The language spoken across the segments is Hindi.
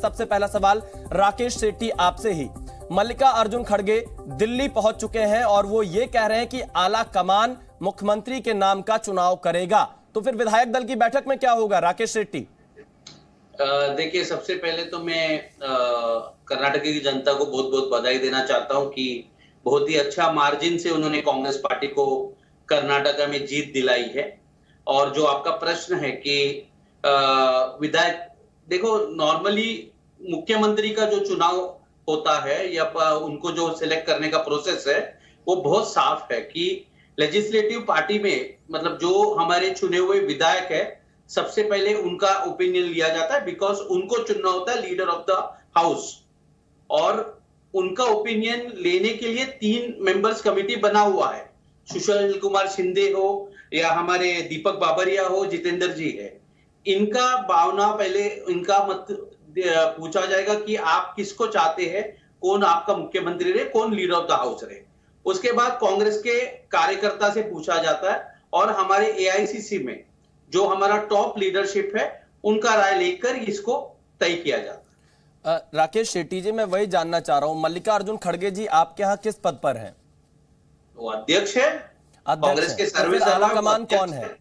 सबसे पहला सवाल राकेश सेठी आपसे ही। मल्लिकार्जुन खड़गे दिल्ली पहुंच चुके हैं और वो ये कह रहे हैं कि आला कमान मुख्यमंत्री के नाम का चुनाव करेगा, तो फिर विधायक दल की बैठक में क्या होगा राकेश सेठी? देखिए, सबसे पहले तो मैं कर्नाटक की जनता को बहुत बहुत बधाई देना चाहता हूं कि बहुत ही अच्छा मार्जिन से उन्होंने कांग्रेस पार्टी को कर्नाटक में जीत दिलाई है। और जो आपका प्रश्न है कि विधायक, देखो नॉर्मली मुख्यमंत्री का जो चुनाव होता है या उनको जो सिलेक्ट करने का प्रोसेस है वो बहुत साफ है कि लेजिस्लेटिव पार्टी में मतलब जो हमारे चुने हुए विधायक है सबसे पहले उनका ओपिनियन लिया जाता है, बिकॉज उनको चुनना होता है लीडर ऑफ द हाउस। और उनका ओपिनियन लेने के लिए 3 मेंबर्स कमिटी बना हुआ है। सुशील कुमार शिंदे हो या हमारे दीपक बाबरिया हो, जितेंद्र जी है, इनका भावना पहले इनका मत पूछा जाएगा कि आप किसको चाहते हैं, कौन आपका मुख्यमंत्री रहे, कौन लीडर ऑफ द हाउस रहे। उसके बाद कांग्रेस के कार्यकर्ता से पूछा जाता है और हमारे एआईसीसी में जो हमारा टॉप लीडरशिप है उनका राय लेकर इसको तय किया जाता है। राकेश शेट्टी जी, मैं वही जानना चाह रहा हूं, मल्लिकार्जुन खड़गे जी आपके यहाँ किस पद पर हैं? वो अध्यक्ष है कांग्रेस के सर्विस। आला कमान कौन है?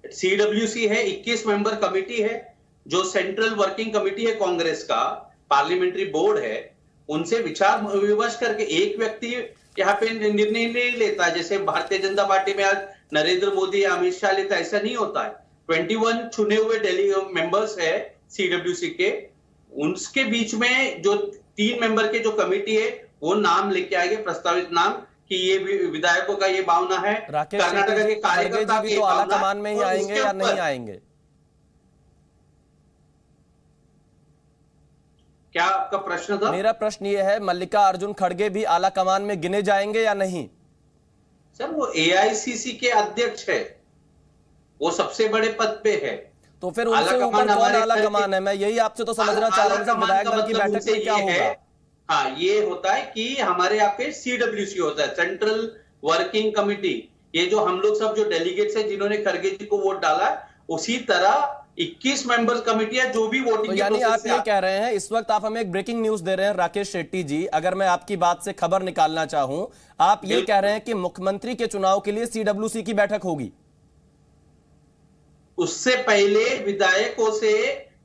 सीडब्ल्यूसी है, 21 मेंबर कमिटी है जो सेंट्रल वर्किंग कमिटी है कांग्रेस का, पार्लियामेंट्री बोर्ड है। उनसे विचार विमर्श करके एक व्यक्ति यहाँ पे निर्णय नहीं लेता, जैसे भारतीय जनता पार्टी में आज नरेंद्र मोदी या अमित शाह लेता, ऐसा नहीं होता है। 21 चुने हुए दिल्ली मेंबर्स है सीडब्ल्यूसी के, उनके बीच में जो 3 मेंबर के जो कमिटी है वो नाम लेके आएंगे, प्रस्तावित नाम कि ये विधायकों का ये भावना है, कर्नाटक के कार्यकर्ता भी तो आला कमान में ही आएंगे या नहीं आएंगे? क्या आपका प्रश्न था? मेरा प्रश्न ये है, मल्लिकार्जुन खड़गे भी आला कमान में गिने जाएंगे या नहीं? सर, वो एआईसीसी के अध्यक्ष है, वो सबसे बड़े पद पे है। तो फिर उनसे ऊपर कौन आला कमान है? मैं यही आपसे तो समझना चाह रहा हूँ, विधायक दल की बैठक में क्या होगा? हाँ, ये होता है कि हमारे यहाँ पे सीडब्ल्यूसी होता है, सेंट्रल वर्किंग कमिटी। ये जो हम लोग सब जो डेलीगेट्स हैं जिन्होंने खड़गे जी को वोट डाला, उसी तरह 21 मेंबर्स कमिटी है जो भी वोटिंग तो यानी आप ये कह रहे हैं, इस वक्त आप हमें एक ब्रेकिंग न्यूज दे रहे हैं राकेश शेट्टी जी, अगर मैं आपकी बात से खबर निकालना चाहूं, आप ये कह रहे हैं कि मुख्यमंत्री के चुनाव के लिए सीडब्ल्यूसी की बैठक होगी? उससे पहले विधायकों से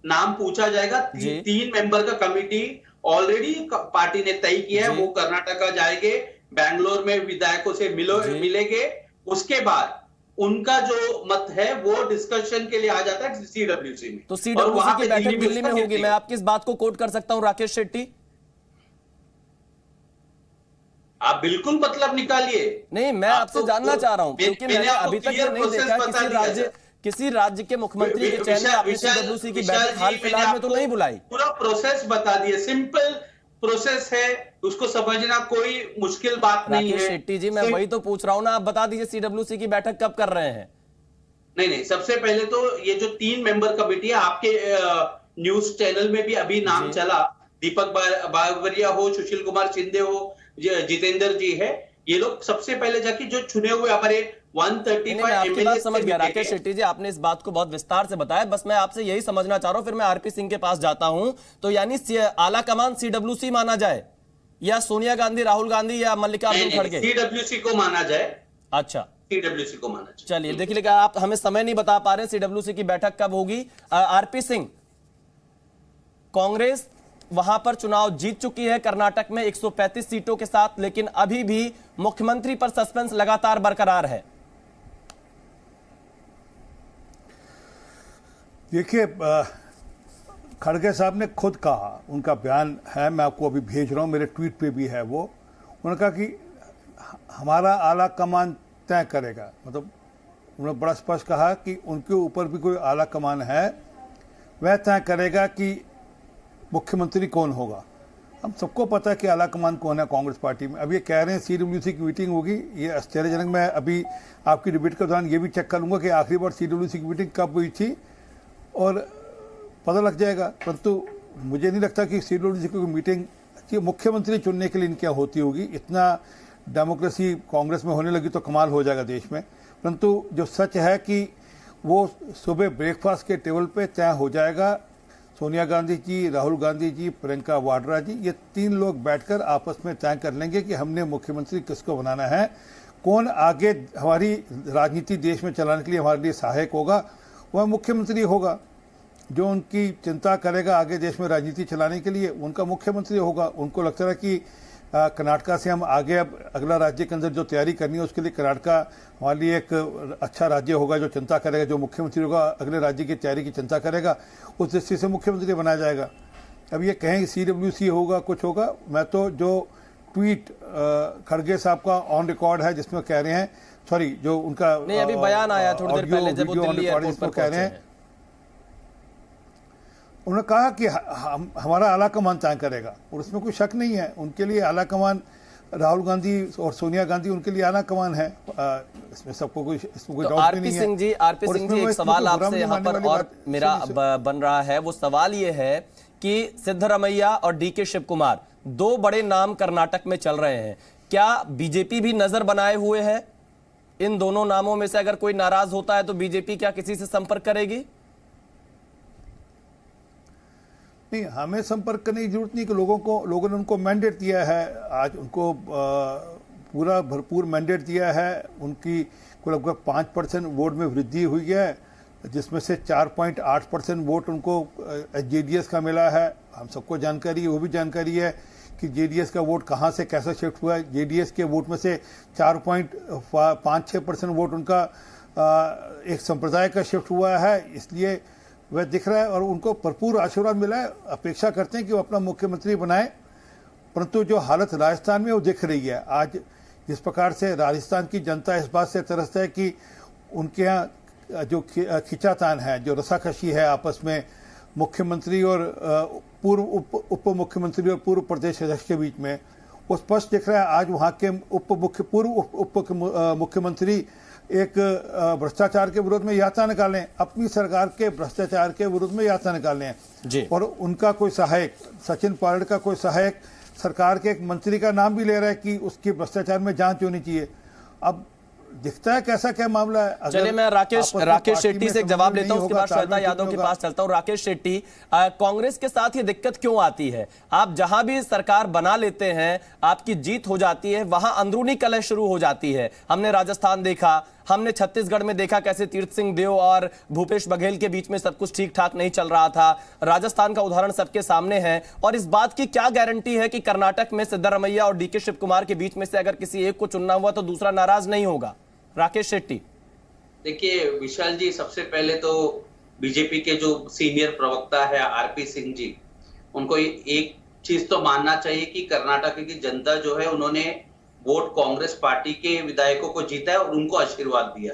नाम पूछा जाएगा। 3 मेंबर का कमिटी ऑलरेडी पार्टी ने तय किया है, वो कर्नाटक जाएंगे, बैंगलोर में विधायकों से मिलेंगे। उसके बाद उनका जो मत है वो डिस्कशन के लिए आ जाता है सीडब्ल्यूसी में। तो सीडब्ल्यूसी की बैठक दिल्ली में होगी। मैं आपकी इस बात को कोट कर सकता हूं राकेश शेट्टी? आप बिल्कुल मतलब निकालिए। नहीं, मैं आपसे जानना चाह रहा हूं क्योंकि मैंने अभी तक ये नहीं देखा किसी राज्य के मुख्यमंत्री के चयन में आपने सीडब्ल्यूसी की बैठक हाल फिलहाल में तो नहीं बुलाई। पूरा प्रोसेस बता दिए, सिंपल प्रोसेस है, उसको समझना कोई मुश्किल बात नहीं है। शेट्टी जी, मैं वही तो पूछ रहा हूं ना, आप बता दीजिए सीडब्ल्यूसी की बैठक कब कर रहे हैं? नहीं, सबसे पहले तो ये जो 3 मेंबर कमिटी है, आपके न्यूज चैनल में भी अभी नाम चला, दीपक बाबरिया हो, सुशील कुमार शिंदे हो, जितेंद्र जी है, ये लोग सबसे पहले जाके जो चुने हुए हमारे 135 आपकी बात समझ गया राकेश शेट्टी जी, आपने इस बात को बहुत विस्तार से बताया, बस मैं आपसे यही समझना चाह रहा हूं, फिर मैं आरपी सिंह के पास जाता हूं। तो यानी आला कमान सीडब्ल्यूसी माना जाए या सोनिया गांधी, राहुल गांधी या मल्लिकार्जुन खड़गे? सीडब्ल्यूसी को माना जाए। अच्छा, सीडब्ल्यूसी को माना जाए। चलिए देखिए, लेकिन आप हमें समय नहीं बता पा रहे सीडब्ल्यूसी की बैठक कब होगी। आरपी सिंह, कांग्रेस वहां पर चुनाव जीत चुकी है कर्नाटक में 135 सीटों के साथ, लेकिन अभी भी मुख्यमंत्री पर सस्पेंस लगातार बरकरार है। देखिए, खड़गे साहब ने खुद कहा, उनका बयान है, मैं आपको अभी भेज रहा हूं, मेरे ट्वीट पे भी है वो। उन्होंने कहा कि हमारा आला कमान तय करेगा, मतलब उन्होंने बड़ा स्पष्ट कहा कि उनके ऊपर भी कोई आला कमान है, वह तय करेगा कि मुख्यमंत्री कौन होगा। हम सबको पता है कि आला कमान कौन है कांग्रेस पार्टी में। अब ये कह रहे हैं सीडब्ल्यूसी की मीटिंग होगी, ये आश्चर्यजनक। मैं अभी आपकी डिबेट के दौरान ये भी चेक करूंगा कि आखिरी बार सीडब्ल्यूसी की मीटिंग कब हुई थी और पता लग जाएगा। परंतु मुझे नहीं लगता कि सीडब्ल्यूसी की मीटिंग मुख्यमंत्री चुनने के लिए इनकी होती होगी। इतना डेमोक्रेसी कांग्रेस में होने लगी तो कमाल हो जाएगा देश में। परंतु जो सच है कि वो सुबह ब्रेकफास्ट के टेबल पे तय हो जाएगा सोनिया गांधी जी, राहुल गांधी जी, प्रियंका वाड्रा जी, ये 3 लोग बैठकर आपस में तय कर लेंगे कि हमने मुख्यमंत्री किसको बनाना है, कौन आगे हमारी राजनीति देश में चलाने के लिए हमारे लिए सहायक होगा, वह मुख्यमंत्री होगा। जो उनकी चिंता करेगा आगे देश में राजनीति चलाने के लिए, उनका मुख्यमंत्री होगा। उनको लगता है कि कर्नाटका से हम आगे अब अगला राज्य के अंदर जो तैयारी करनी है उसके लिए कर्नाटका हमारे लिए एक अच्छा राज्य होगा जो चिंता करेगा, जो मुख्यमंत्री होगा अगले राज्य की तैयारी की चिंता करेगा, उस दृष्टि से मुख्यमंत्री बनाया जाएगा। अब ये कहें CWC होगा, कुछ होगा, मैं तो जो ट्वीट खड़गे साहब का ऑन रिकॉर्ड है जिसमें कह रहे हैं, सॉरी जो उनका नहीं अभी बयान आया थोड़ी देर पहले जब वो दिल्ली एयरपोर्ट पर कह रहे हैं, उन्होंने कहा कि हमारा आला कमान तय करेगा और उसमें कोई शक नहीं है। उनके लिए आला कमान राहुल गांधी और सोनिया गांधी उनके लिए आला कमान है, इसमें सबको कोई डाउट नहीं है। आरपी सिंह जी एक सवाल आपसे यहाँ पर और मेरा बन रहा है, वो सवाल ये है कि सिद्धरमैया और DK शिव कुमार 2 बड़े नाम कर्नाटक में चल रहे हैं, क्या बीजेपी भी नजर बनाए हुए है? इन दोनों नामों में से अगर कोई नाराज होता है तो बीजेपी क्या किसी से संपर्क करेगी? नहीं, हमें संपर्क करने की जरूरत नहीं कि लोगों ने उनको मैंडेट दिया है, आज उनको पूरा भरपूर मैंडेट दिया है। उनकी को लगभग 5% वोट में वृद्धि हुई है, जिसमें से 4.8% वोट उनको JDS का मिला है। हम सबको जानकारी है, वो भी जानकारी है कि JDS का वोट कहाँ से कैसे शिफ्ट हुआ है। JDS के वोट में से 4.56% वोट उनका एक संप्रदाय का शिफ्ट हुआ है, इसलिए वह दिख रहा है और उनको भरपूर आशीर्वाद मिला है। अपेक्षा करते हैं कि वो अपना मुख्यमंत्री बनाए, परंतु जो हालत राजस्थान में वो दिख रही है आज, जिस प्रकार से राजस्थान की जनता इस बात से त्रस्त है कि उनके यहाँ जो खिंचातान है, जो रसाकशी है आपस में मुख्यमंत्री और पूर्व उप मुख्यमंत्री और पूर्व प्रदेश अध्यक्ष के बीच में, वो स्पष्ट दिख रहा है। आज वहाँ के पूर्व उप मुख्यमंत्री एक भ्रष्टाचार के विरोध में यात्रा निकालें, अपनी सरकार के भ्रष्टाचार के विरोध में यात्रा निकालें जी। और उनका कोई सहायक, सचिन पायलट का कोई सहायक सरकार के एक मंत्री का नाम भी ले रहा है कि उसकी भ्रष्टाचार में जांच होनी चाहिए। अब दिखता है कैसा क्या मामला है। चलिए मैं राकेश शेट्टी से एक जवाब लेता हूं, उसके बाद श्वेता यादव के पास चलता हूं। राकेश शेट्टी, कांग्रेस के साथ ये दिक्कत क्यों आती है? आप जहां भी सरकार बना लेते हैं, आपकी जीत हो जाती है, वहां अंदरूनी कलह शुरू हो जाती है। हमने राजस्थान देखा, हमने छत्तीसगढ़ में देखा कैसे तीर्थ सिंह देव और भूपेश बघेल के बीच में सब कुछ ठीक ठाक नहीं चल रहा था। राजस्थान का उदाहरण सबके सामने है। और इस बात की क्या गारंटी है कि कर्नाटक में सिद्धरमैया और DK शिव कुमार के बीच में से अगर किसी एक को चुनना हुआ तो दूसरा नाराज नहीं होगा? राकेश शेट्टी, देखिए विशाल जी, सबसे पहले तो बीजेपी के जो सीनियर प्रवक्ता है RP सिंह जी, उनको एक चीज तो मानना चाहिए कि कर्नाटक की जनता जो है उन्होंने वोट कांग्रेस पार्टी के विधायकों को जीता है और उनको आशीर्वाद दिया।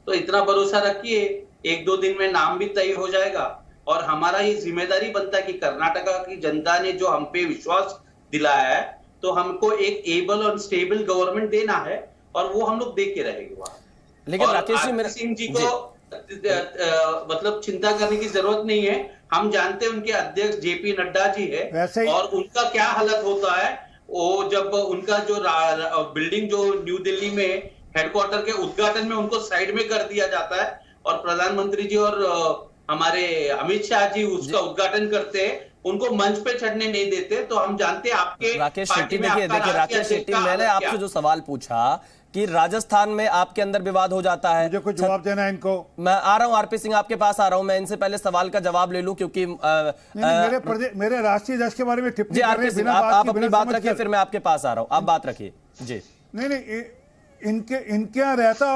तो इतना भरोसा रखिए, 1-2 दिन में नाम भी तय हो जाएगा। और हमारा ये जिम्मेदारी बनता है कि कर्नाटक की जनता ने जो हम पे विश्वास दिलाया है, तो हमको एक एबल और स्टेबल गवर्नमेंट देना है और वो हम लोग दे के रहेंगे वहां। लेकिन राकेश सिंह जी को मतलब चिंता करने की जरूरत नहीं है। हम जानते हैं उनके अध्यक्ष JP नड्डा जी है और उनका क्या हालत होता है वो जब उनका जो बिल्डिंग जो न्यू दिल्ली में हेडक्वार्टर के उद्घाटन में उनको साइड में कर दिया जाता है और प्रधानमंत्री जी और हमारे अमित शाह जी उसका उद्घाटन करते हैं, उनको मंच पे चढ़ने नहीं देते। तो हम जानते हैं आपके राकेश शेट्टी, देखिए राकेश शेट्टी, मैंने आपसे जो सवाल पूछा कि राजस्थान में आपके अंदर विवाद हो जाता है, मुझे कुछ जवाब देना है इनको। मैं आ रहा हूं RP सिंह, आपके पास आ रहा हूं। मैं इनसे पहले सवाल का जवाब ले लूं क्योंकि मेरे राष्ट्रीय ध्वज के बारे में टिप्पणी RP सिंह, आप अपनी बात रखिए, फिर मैं आपके पास आ रहा हूं, आप बात रखिए जी। नहीं, इनके यहाँ रहता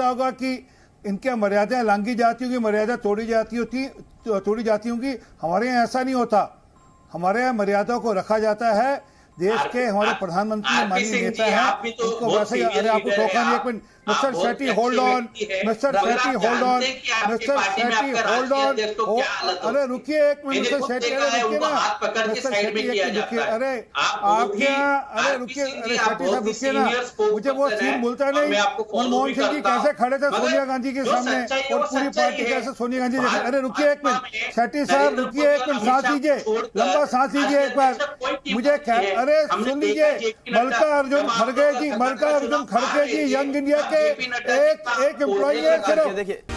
होगा कि इनके मर्यादाएं लांघी जाती होंगी, मर्यादा तोड़ी जाती होंगी। हमारे यहाँ ऐसा नहीं होता, हमारे यहाँ मर्यादाओं को रखा जाता है। देश के हमारे प्रधानमंत्री माननीय नेता हैं, उनको वैसे ही। अरे आपको धोखा नहीं, एक minute mister Shetty hold on, mister Shetty hold on, mister Shetty hold on. अरे रुकिए एक मिनट मिस्टर शेट्टी, अरे रुकिए ना मिस्टर शेट्टी, रुकिए। अरे आपके यहाँ, अरे रुकिए, अरे शेट्टी साहब रुकिए ना, मुझे वो सीन भूलता नहीं। मनमोहन सिंह जी कैसे खड़े थे सोनिया गांधी के सामने और पूरी पार्टी कैसे सोनिया गांधी। अरे रुकिए एक मिनट शेट्टी साहब, रुकिए एक मिनट, सांस लीजिए, लंबा सांस लीजिए एक बार। मुझे अरे सुन लीजिए, मल्लिकार्जुन खड़गे जी, यंग इंडिया के एक एम्प्लॉई है सिर्फ।